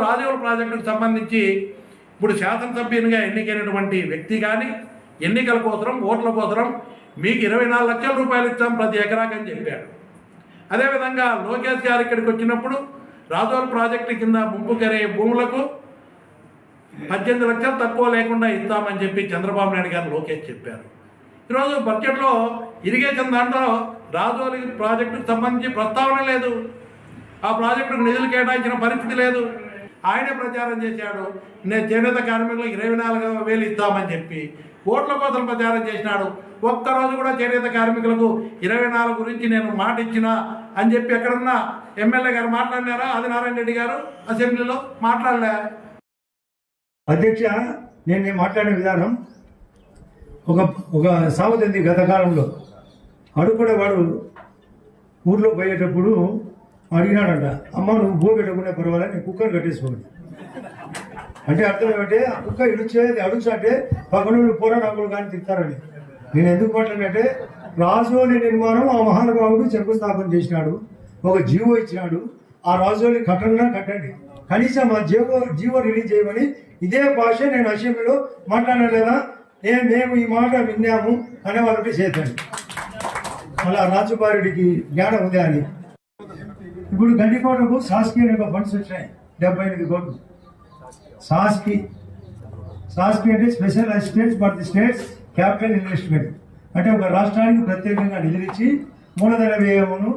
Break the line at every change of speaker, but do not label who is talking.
రాజోలు ప్రాజెక్టుకు సంబంధించి ఇప్పుడు శాసనసభ్యునిగా ఎన్నికైనటువంటి వ్యక్తి కానీ ఎన్నికల కోసం ఓట్ల కోసం మీకు 24 లక్షల రూపాయలు ఇస్తాం ప్రతి ఎకరాకని చెప్పాడు. అదేవిధంగా లోకేష్ గారు ఇక్కడికి వచ్చినప్పుడు రాజోలు ప్రాజెక్టు కింద ముంపు కరే భూములకు 18 లక్షలు తక్కువ లేకుండా ఇస్తామని చెప్పి చంద్రబాబు నాయుడు గారు లోకేష్ చెప్పారు. ఈరోజు బడ్జెట్లో ఇరిగేషన్ దాంట్లో రాజోలు ప్రాజెక్టుకు సంబంధించి ప్రస్తావన లేదు. ఆ ప్రాజెక్టుకు నిధులు కేటాయించిన పరిస్థితి లేదు. ఆయనే ప్రచారం చేశాడు, నేను చేనేత కార్మికులకు 24,000 ఇస్తామని చెప్పి ఓట్ల కోసం ప్రచారం చేసినాడు. ఒక్కరోజు కూడా చేనేత కార్మికులకు 24 గురించి నేను మాట ఇచ్చిన అని చెప్పి ఎక్కడన్నా ఎమ్మెల్యే గారు మాట్లాడినారా? ఆదినారాయణ రెడ్డి గారు అసెంబ్లీలో మాట్లాడలే.
అధ్యక్ష, నేను మాట్లాడే విధానం ఒక సామెత ఉంది గత కాలంలో. అడుగుపడే వాడు ఊర్లో పోయేటప్పుడు అడిగినాడంట, అమ్మ నువ్వు భూ పెట్టకుండా పర్వాలేదు, నేను కుక్కను కట్టేసుకోండి అంటే అర్థం ఏమంటే ఆ కుక్క ఇడుచేది అడుగుతుంటే పక్కన పోరాటాకులు కానీ తిట్టారని. నేను ఎందుకు మాట్లాడినంటే రాజోలి నిర్మాణం ఆ మహానుభావుడు శంకుస్థాపన చేసినాడు, ఒక జీవో ఇచ్చినాడు. ఆ రాజోలి కట్టండి, కనీసం ఆ జీవో రిలీజ్ చేయమని ఇదే భాష నేను అసెంబ్లీలో మాట్లాడలేదా? మేము ఈ మాట విన్నాము అనే వాళ్ళకి చేశాను. మళ్ళీ రాజుబారుడికి జ్ఞానం ఉంది అని. ఇప్పుడు గండికోటకు సాస్కి అనే ఫండ్స్ వచ్చాయి, 78 కోట్లు. సాస్కి అంటే special assistants for the states capital investment, అంటే ఒక రాష్ట్రానికి ప్రత్యేకంగా నిధులిచ్చి మూలధన వ్యయమును